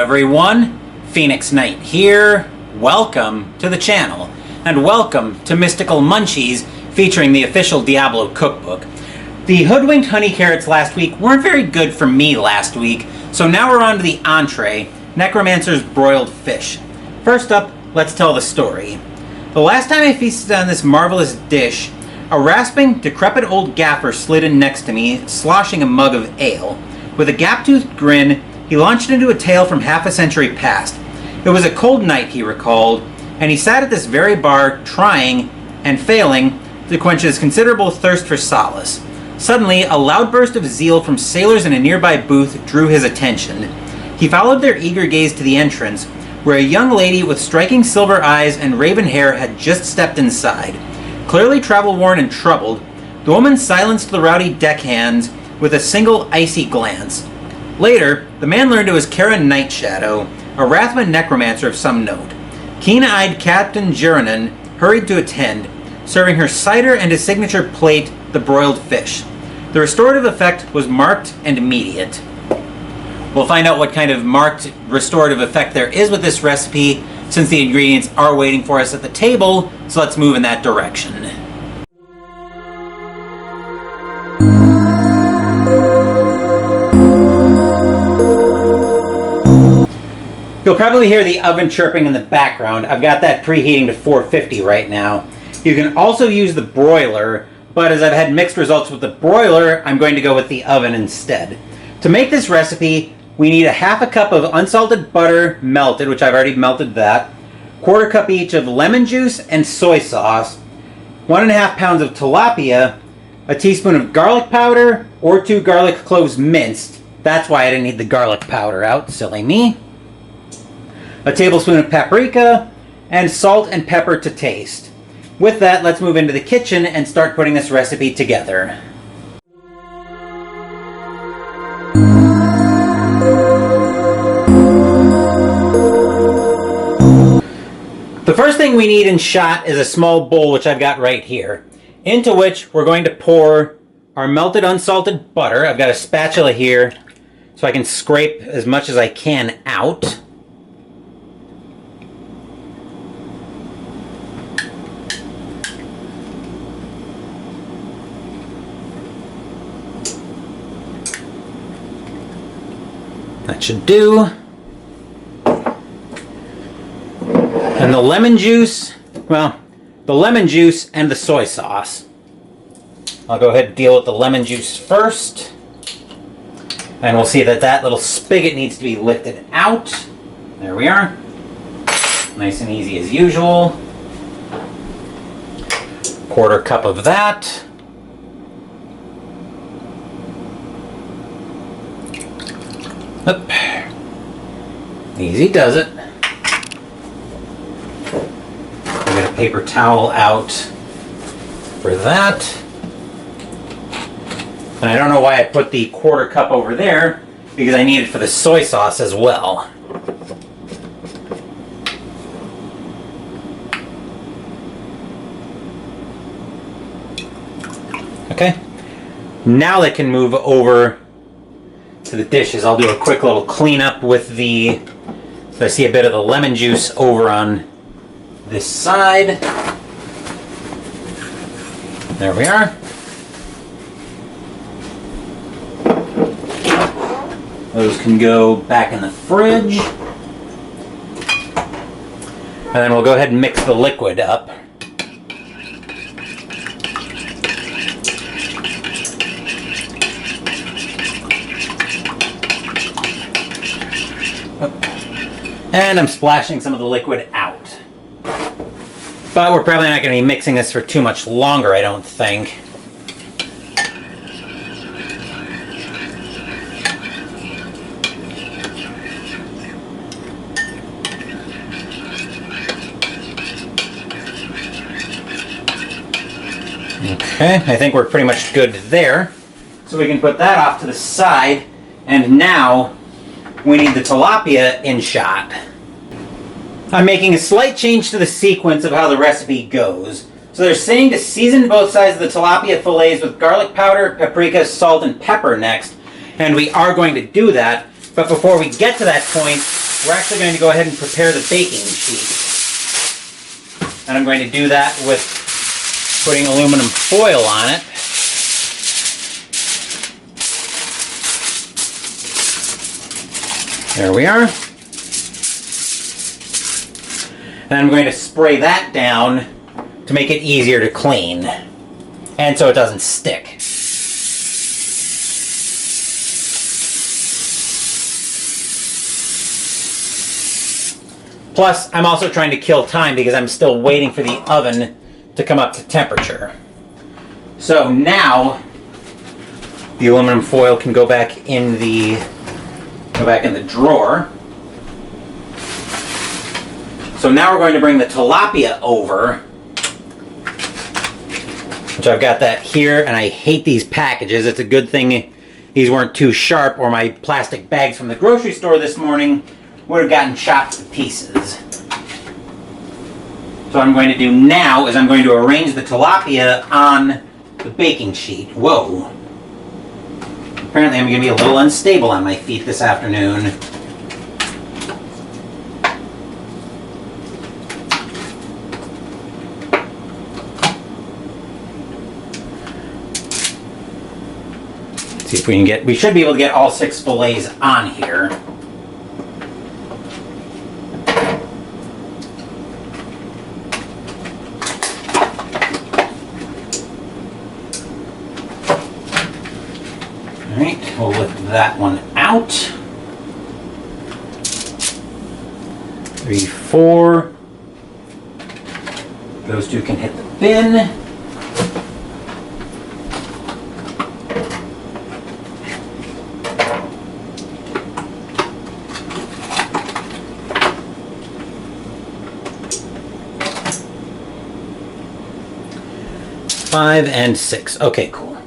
everyone, Phoenix Knight here. Welcome to the channel, and welcome to Mystical Munchies featuring the official Diablo Cookbook. The hoodwinked honey carrots last week weren't very good for me last week, so now we're on to the entree, Necromancer's broiled fish. First up, let's tell the story. The last time I feasted on this marvelous dish, a rasping, decrepit old gaffer slid in next to me, sloshing a mug of ale. With a gap-toothed grin, he launched into a tale from half a century past. It was a cold night, he recalled, and he sat at this very bar, trying, and failing, to quench his considerable thirst for solace. Suddenly, a loud burst of zeal from sailors in a nearby booth drew his attention. He followed their eager gaze to the entrance, where a young lady with striking silver eyes and raven hair had just stepped inside. Clearly travel-worn and troubled, the woman silenced the rowdy deckhands with a single icy glance. Later, the man learned it was Karen Nightshadow, a Wrathman necromancer of some note. Keen-eyed Captain Jiranen hurried to attend, serving her cider and his signature plate, the broiled fish. The restorative effect was marked and immediate. We'll find out what kind of marked restorative effect there is with this recipe, since the ingredients are waiting for us at the table, so let's move in that direction. You'll probably hear the oven chirping in the background. I've got that preheating to 450 right now. You can also use the broiler, but as I've had mixed results with the broiler, I'm going to go with the oven instead. To make this recipe, we need a half a cup of unsalted butter melted, which I've already melted that, 1/4 cup each of lemon juice and soy sauce, 1.5 pounds of tilapia, a teaspoon of garlic powder, or 2 garlic cloves minced. That's why I didn't need the garlic powder out, silly me. A tablespoon of paprika, and salt and pepper to taste. With that, let's move into the kitchen and start putting this recipe together. The first thing we need in shot is a small bowl, which I've got right here, into which we're going to pour our melted unsalted butter. I've got a spatula here so I can scrape as much as I can out. That should do. And the lemon juice, well, the lemon juice and the soy sauce. I'll go ahead and deal with the lemon juice first. And we'll see that that little spigot needs to be lifted out. There we are. Nice and easy as usual. 1/4 cup of that. Oop. Easy does it. I'll get a paper towel out for that. And I don't know why I put the 1/4 cup over there, because I need it for the soy sauce as well. Okay. Now they can move over to the dishes. I'll do a quick little cleanup with the, so I see a bit of the lemon juice over on this side. There we are. Those can go back in the fridge. And then we'll go ahead and mix the liquid up. And I'm splashing some of the liquid out. But we're probably not going to be mixing this for too much longer, I don't think. Okay, I think we're pretty much good there. So we can put that off to the side. And now we need the tilapia in shot. I'm making a slight change to the sequence of how the recipe goes. So they're saying to season both sides of the tilapia fillets with garlic powder, paprika, salt, and pepper next. And we are going to do that. But before we get to that point, we're actually going to go ahead and prepare the baking sheet. And I'm going to do that with putting aluminum foil on it. There we are. And I'm going to spray that down to make it easier to clean. And so it doesn't stick. Plus, I'm also trying to kill time because I'm still waiting for the oven to come up to temperature. So now, the aluminum foil can go back in the drawer. So now we're going to bring the tilapia over, which I've got that here, and I hate these packages. It's a good thing these weren't too sharp, or my plastic bags from the grocery store this morning would have gotten chopped to pieces. So what I'm going to do now is I'm going to arrange the tilapia on the baking sheet. Whoa. Apparently I'm going to be a little unstable on my feet this afternoon. Let's see if we can get, we should be able to get all 6 fillets on here. Alright, we'll lift that one out. 3, 4. Those 2 can hit the bin. Five and 6. Okay, cool.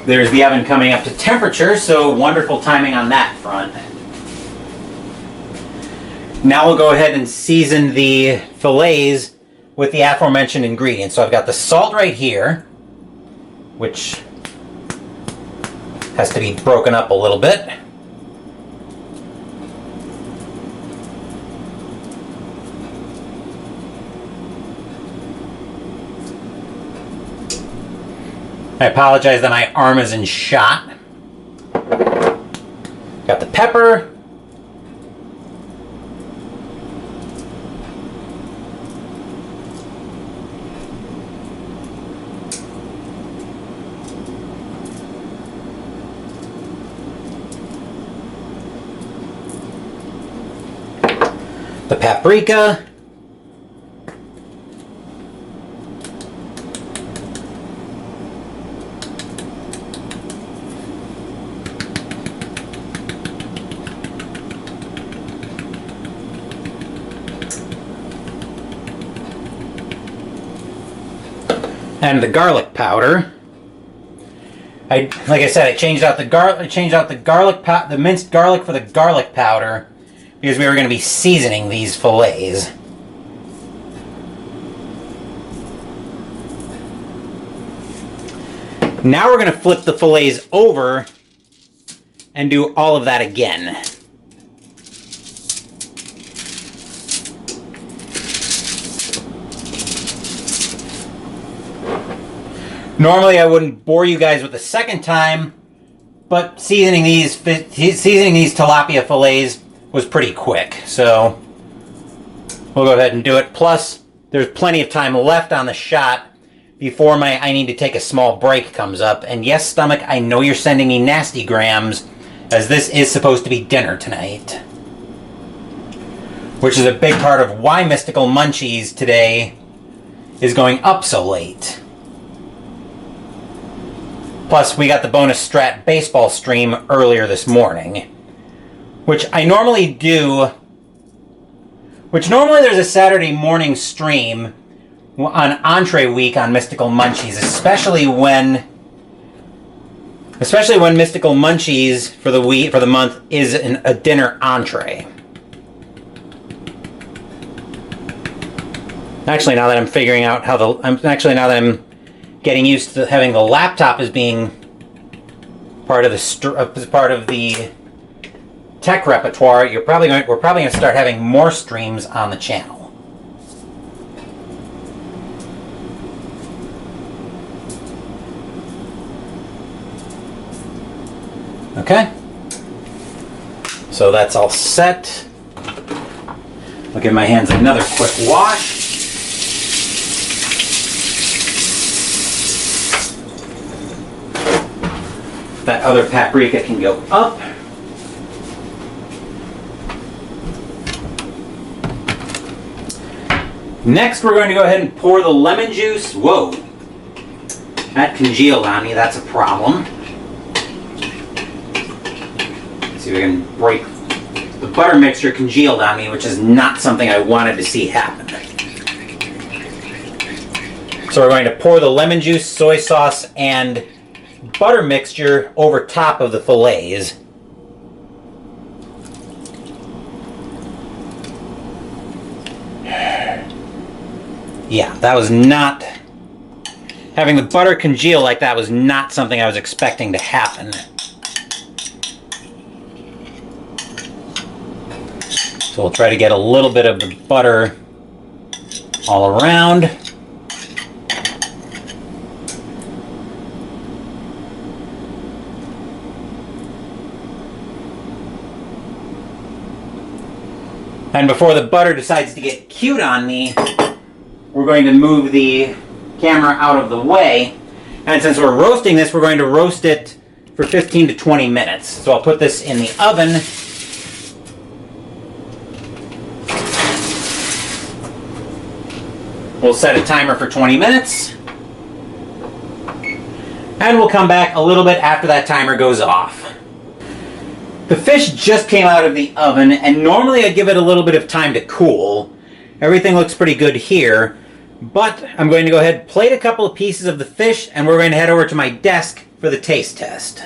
There's the oven coming up to temperature, so wonderful timing on that front. Now we'll go ahead and season the fillets with the aforementioned ingredients. So I've got the salt right here, which has to be broken up a little bit. I apologize that my arm is in shot. Got the pepper. The paprika. And the garlic powder. Like I said, I changed out the the minced garlic for the garlic powder because we were going to be seasoning these fillets. Now we're going to flip the fillets over and do all of that again. Normally I wouldn't bore you guys with the second time, but seasoning these tilapia fillets was pretty quick, so we'll go ahead and do it. Plus, there's plenty of time left on the shot before I need to take a small break comes up. And yes, stomach, I know you're sending me nasty grams, as this is supposed to be dinner tonight. Which is a big part of why Mystical Munchies today is going up so late. Plus, we got the bonus Strat baseball stream earlier this morning, which I normally do, which normally there's a Saturday morning stream on entree week on Mystical Munchies, especially when Mystical Munchies for the month is a dinner entree. Actually, now that I'm figuring out how now that I'm getting used to having the laptop as being part of the tech repertoire, we're probably going to start having more streams on the channel. Okay, so that's all set. I'll give my hands another quick wash. That other paprika can go up. Next, we're going to go ahead and pour the lemon juice. Whoa, that congealed on me, that's a problem. See if we can break. The butter mixture congealed on me, which is not something I wanted to see happen. So we're going to pour the lemon juice, soy sauce, and butter mixture over top of the fillets. Yeah, that was not... Having the butter congeal like that was not something I was expecting to happen. So we'll try to get a little bit of the butter all around. And before the butter decides to get cute on me, we're going to move the camera out of the way. And since we're roasting this, we're going to roast it for 15 to 20 minutes. So I'll put this in the oven. We'll set a timer for 20 minutes. And we'll come back a little bit after that timer goes off. The fish just came out of the oven, and normally I'd give it a little bit of time to cool. Everything looks pretty good here, but I'm going to go ahead and plate a couple of pieces of the fish, and we're going to head over to my desk for the taste test.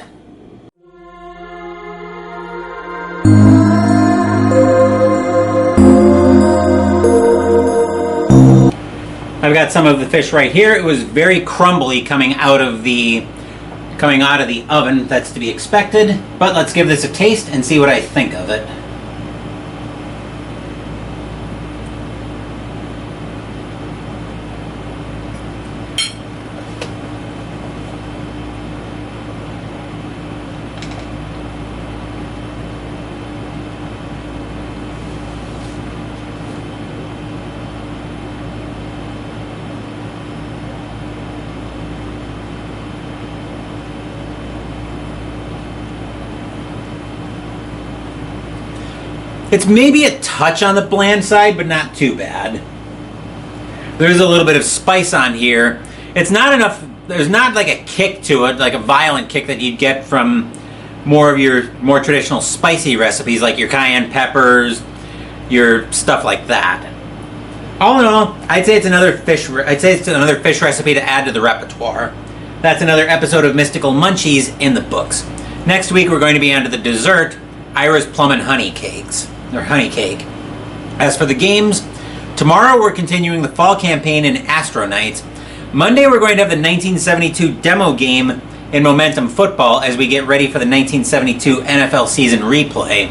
I've got some of the fish right here. It was very crumbly coming out of the oven. That's to be expected. But let's give this a taste and see what I think of it. It's maybe a touch on the bland side, but not too bad. There's a little bit of spice on here. It's not enough, there's not like a kick to it, like a violent kick that you'd get from more of your more traditional spicy recipes, like your cayenne peppers, your stuff like that. All in all, I'd say it's another fish recipe to add to the repertoire. That's another episode of Mystical Munchies in the books. Next week we're going to be on to the dessert, Ira's Plum and Honey Cakes. Or honey cake. As for the games, tomorrow we're continuing the fall campaign in Astro Knights. Monday we're going to have the 1972 demo game in Momentum Football as we get ready for the 1972 NFL season replay.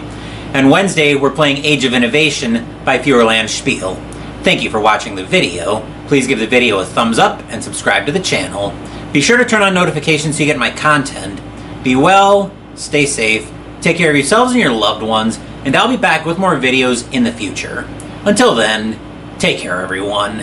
And Wednesday we're playing Age of Innovation by Fuhrland Spiel. Thank you for watching the video. Please give the video a thumbs up and subscribe to the channel. Be sure to turn on notifications so you get my content. Be well, stay safe, take care of yourselves and your loved ones, and I'll be back with more videos in the future. Until then, take care everyone.